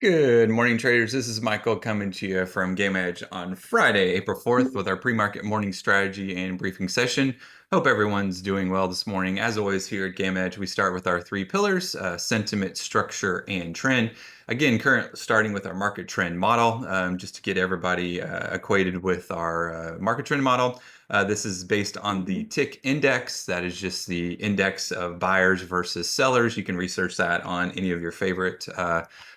Good morning, traders. This is Michael coming to you from GammaEdge on Friday, April 4th, with our pre-market morning strategy and briefing session. Hope everyone's doing well this morning. As always, here at GammaEdge, we start with our three pillars: sentiment, structure, and trend. Again, starting with our market trend model, just to get everybody acquainted with our market trend model. This is based on the tick index. That is just the index of buyers versus sellers. You can research that on any of your favorite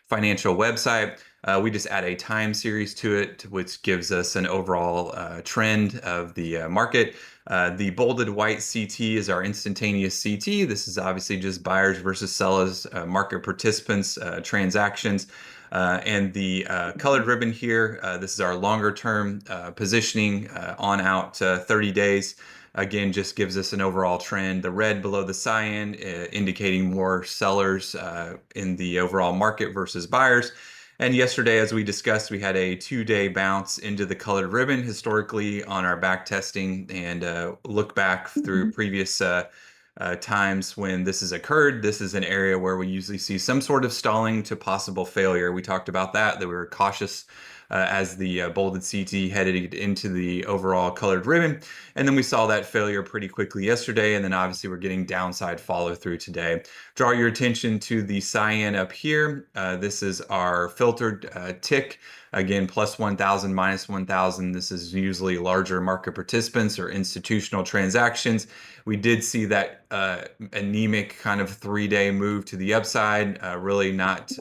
financial website. We just add a time series to it, which gives us an overall trend of the market. The bolded white CT is our instantaneous CT. This is obviously just buyers versus sellers, market participants, transactions. And the colored ribbon here, this is our longer term positioning on out 30 days. Again, just gives us an overall trend. The red below the cyan indicating more sellers in the overall market versus buyers. And yesterday, as we discussed, we had a 2-day bounce into the colored ribbon historically on our back testing, and look back through previous times when this has occurred. This is an area where we usually see some sort of stalling to possible failure. We talked about that we were cautious as the bolded CT headed into the overall colored ribbon. And then we saw that failure pretty quickly yesterday. And then obviously we're getting downside follow through today. Draw your attention to the cyan up here. This is our filtered tick. Again, plus 1,000, minus 1,000. This is usually larger market participants or institutional transactions. We did see that anemic kind of 3-day move to the upside, really not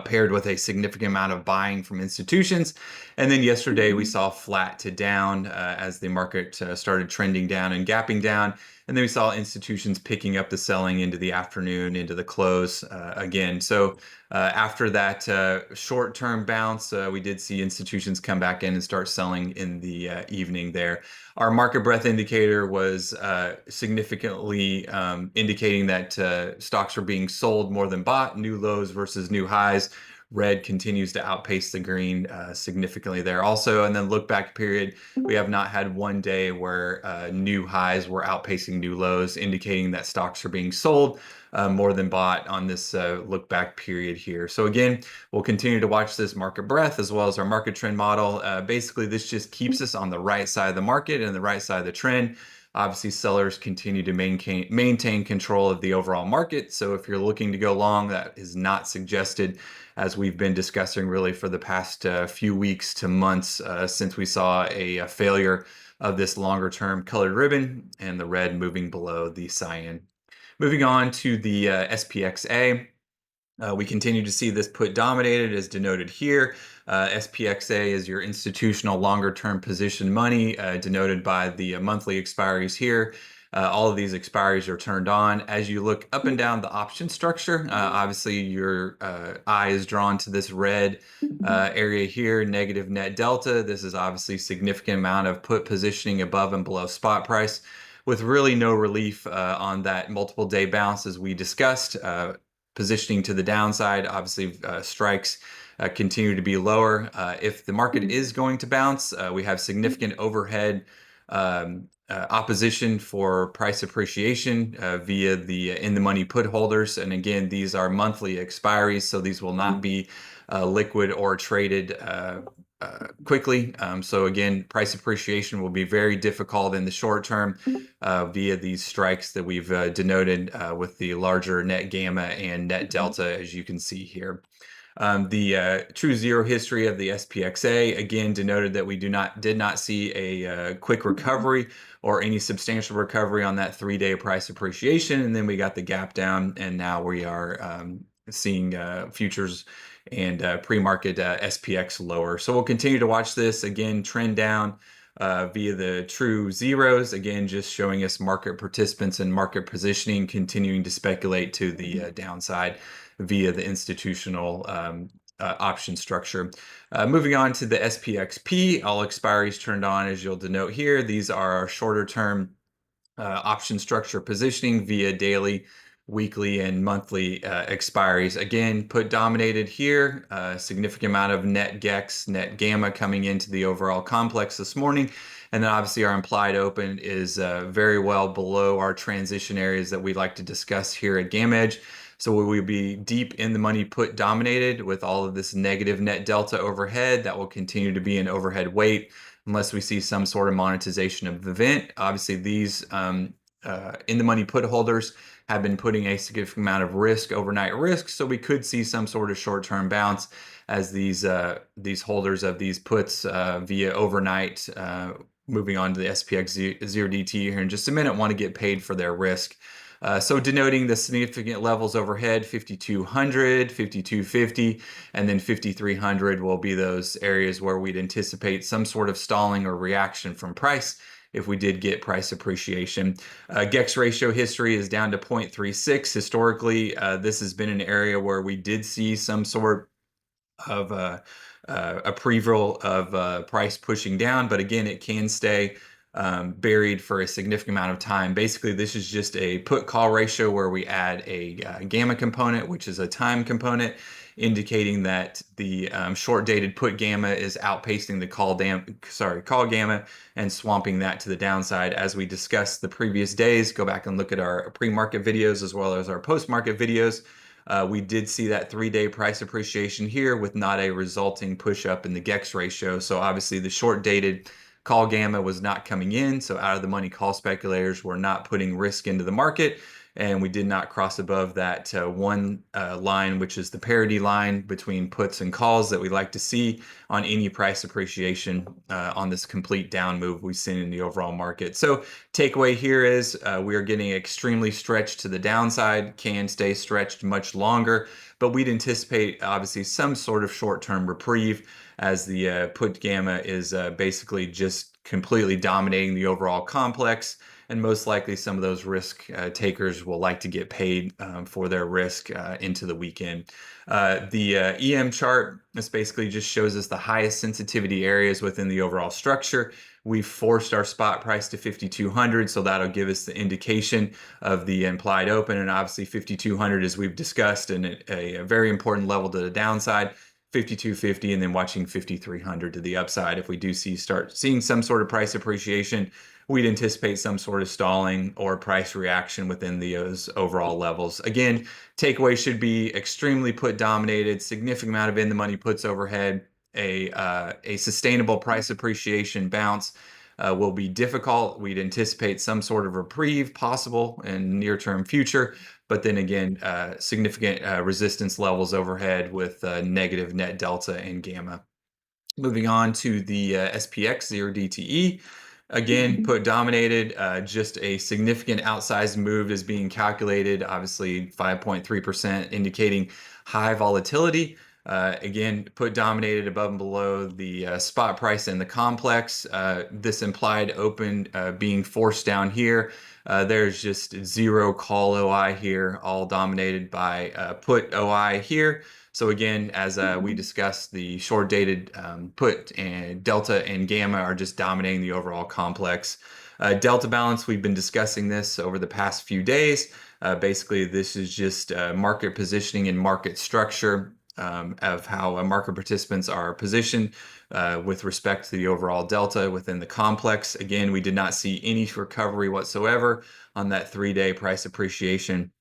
paired with a significant amount of buying from institutions. And then yesterday we saw flat to down as the market started trending down and gapping down. And then we saw institutions picking up the selling into the afternoon, into the close again. So after that short-term bounce, we did see institutions come back in and start selling in the evening there. Our market breadth indicator was significantly indicating that stocks were being sold more than bought, new lows versus new highs. Red continues to outpace the green significantly there also. And then look back period, we have not had one day where new highs were outpacing new lows, indicating that stocks are being sold more than bought on this look back period here. So again, we'll continue to watch this market breadth as well as our market trend model. Basically, this just keeps us on the right side of the market and the right side of the trend. Obviously, sellers continue to maintain control of the overall market. So if you're looking to go long, that is not suggested, as we've been discussing really for the past few weeks to months since we saw a failure of this longer term colored ribbon and the red moving below the cyan. Moving on to the SPXA. We continue to see this put dominated as denoted here. SPXA is your institutional longer term position money denoted by the monthly expiries here. All of these expiries are turned on. As you look up and down the option structure, obviously your eye is drawn to this red area here, negative net delta. This is obviously a significant amount of put positioning above and below spot price, with really no relief on that multiple day bounce as we discussed. Positioning to the downside, obviously strikes continue to be lower. If the market is going to bounce, we have significant overhead opposition for price appreciation via the in-the-money put holders. And again, these are monthly expiries, so these will not be liquid or traded quickly. So again, price appreciation will be very difficult in the short term via these strikes that we've denoted with the larger net gamma and net delta, as you can see here. The true zero history of the SPXA, again, denoted that we did not see a quick recovery or any substantial recovery on that 3-day price appreciation. And then we got the gap down, and now we are seeing futures and pre-market SPX lower. So we'll continue to watch this. Again, trend down via the true zeros. Again, just showing us market participants and market positioning continuing to speculate to the downside via the institutional option structure. Moving on to the SPXP, all expiries turned on, as you'll denote here. These are our shorter term option structure positioning via daily, weekly, and monthly expiries. Again, put dominated here, significant amount of net GEX, net gamma coming into the overall complex this morning. And then obviously our implied open is very well below our transition areas that we like to discuss here at GammaEdge. So will we be deep in the money put dominated with all of this negative net delta overhead that will continue to be an overhead weight unless we see some sort of monetization of the event? Obviously, these in the money put holders have been putting a significant amount of risk, overnight risk, so we could see some sort of short-term bounce as these holders of these puts via overnight moving on to the SPX 0DT here in just a minute want to get paid for their risk. So denoting the significant levels overhead, 5,200, 5,250, and then 5,300 will be those areas where we'd anticipate some sort of stalling or reaction from price if we did get price appreciation. GEX ratio history is down to 0.36. Historically, this has been an area where we did see some sort of approval of price pushing down, but again, it can stay buried for a significant amount of time. Basically, this is just a put-call ratio where we add a gamma component, which is a time component, indicating that the short-dated put gamma is outpacing the call gamma and swamping that to the downside. As we discussed the previous days, go back and look at our pre-market videos as well as our post-market videos. We did see that 3-day price appreciation here with not a resulting push up in the GEX ratio. So obviously the short-dated call gamma was not coming in. So out of the money call speculators were not putting risk into the market. And we did not cross above that one line, which is the parity line between puts and calls that we like to see on any price appreciation on this complete down move we've seen in the overall market. So takeaway here is we are getting extremely stretched to the downside, can stay stretched much longer, but we'd anticipate obviously some sort of short-term reprieve as the put gamma is basically just completely dominating the overall complex. And most likely some of those risk takers will like to get paid for their risk into the weekend. The EM chart, this basically just shows us the highest sensitivity areas within the overall structure. We've forced our spot price to 5,200, so that'll give us the indication of the implied open. And obviously 5,200, as we've discussed, and a very important level to the downside. 5,250 and then watching 5,300 to the upside. If we do start seeing some sort of price appreciation, we'd anticipate some sort of stalling or price reaction within those overall levels. Again, takeaway should be extremely put dominated, significant amount of in the money puts overhead, a sustainable price appreciation bounce will be difficult. We'd anticipate some sort of reprieve possible in near-term future, but then again, significant resistance levels overhead with negative net delta and gamma. Moving on to the SPX 0DTE. Again, put dominated, just a significant outsized move is being calculated, obviously 5.3% indicating high volatility. Again, put dominated above and below the spot price in the complex. This implied open being forced down here. There's just zero call OI here, all dominated by put OI here. So again, as we discussed, the short-dated put and delta and gamma are just dominating the overall complex. Delta balance, we've been discussing this over the past few days. Basically, this is just market positioning and market structure of how market participants are positioned with respect to the overall delta within the complex. Again, we did not see any recovery whatsoever on that 3-day price appreciation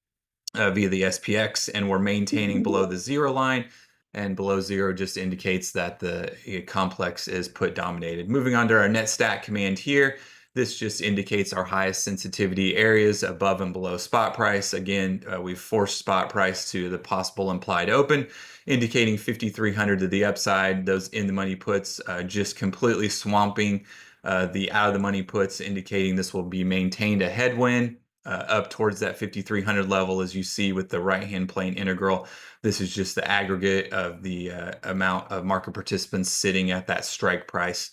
via the SPX, and we're maintaining below the zero line, and below zero just indicates that the complex is put dominated. Moving on to our net stat command here. This just indicates our highest sensitivity areas above and below spot price. Again, we've forced spot price to the possible implied open, indicating 5,300 to the upside. Those in the money puts just completely swamping the out of the money puts, indicating this will be maintained a headwind up towards that 5,300 level, as you see with the right-hand plane integral. This is just the aggregate of the amount of market participants sitting at that strike price.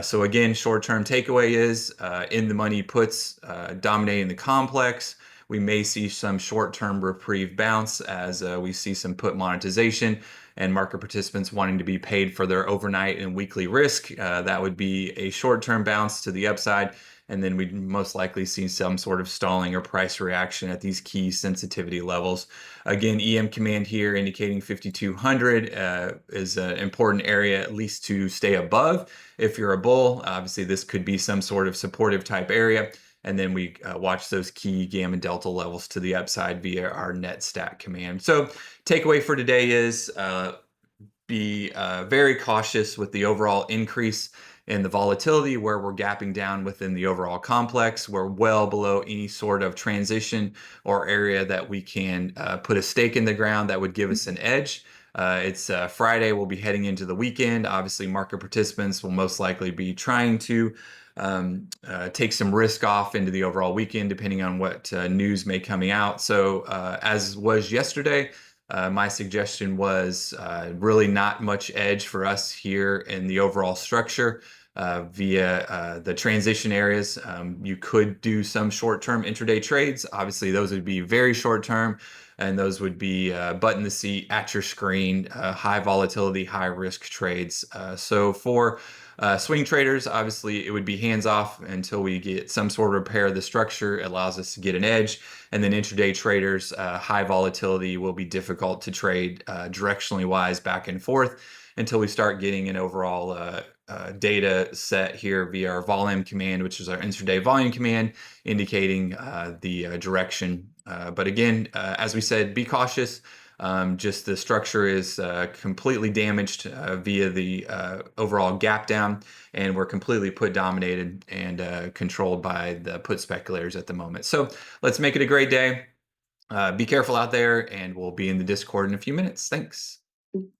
So again, short-term takeaway is in the money puts dominating the complex. We may see some short-term reprieve bounce as we see some put monetization and market participants wanting to be paid for their overnight and weekly risk. That would be a short-term bounce to the upside, and then we'd most likely see some sort of stalling or price reaction at these key sensitivity levels. Again, EM command here indicating 5,200 is an important area at least to stay above. If you're a bull, obviously this could be some sort of supportive type area. and then we watch those key gamma delta levels to the upside via our net stat command. So takeaway for today is be very cautious with the overall increase in the volatility where we're gapping down within the overall complex. We're well below any sort of transition or area that we can put a stake in the ground that would give us an edge. It's Friday. We'll be heading into the weekend. Obviously, market participants will most likely be trying to take some risk off into the overall weekend, depending on what news may coming out. So, as was yesterday, my suggestion was really not much edge for us here in the overall structure via the transition areas. You could do some short-term intraday trades. Obviously, those would be very short-term, and those would be button the seat at your screen, high volatility, high risk trades. So for swing traders, obviously, it would be hands off until we get some sort of repair of the structure. It allows us to get an edge. And then intraday traders, high volatility will be difficult to trade directionally wise back and forth until we start getting an overall data set here via our volume command, which is our intraday volume command, indicating the direction. But again, as we said, be cautious. Just the structure is completely damaged via the overall gap down, and we're completely put dominated and controlled by the put speculators at the moment. So let's make it a great day. Be careful out there, and we'll be in the Discord in a few minutes. Thanks.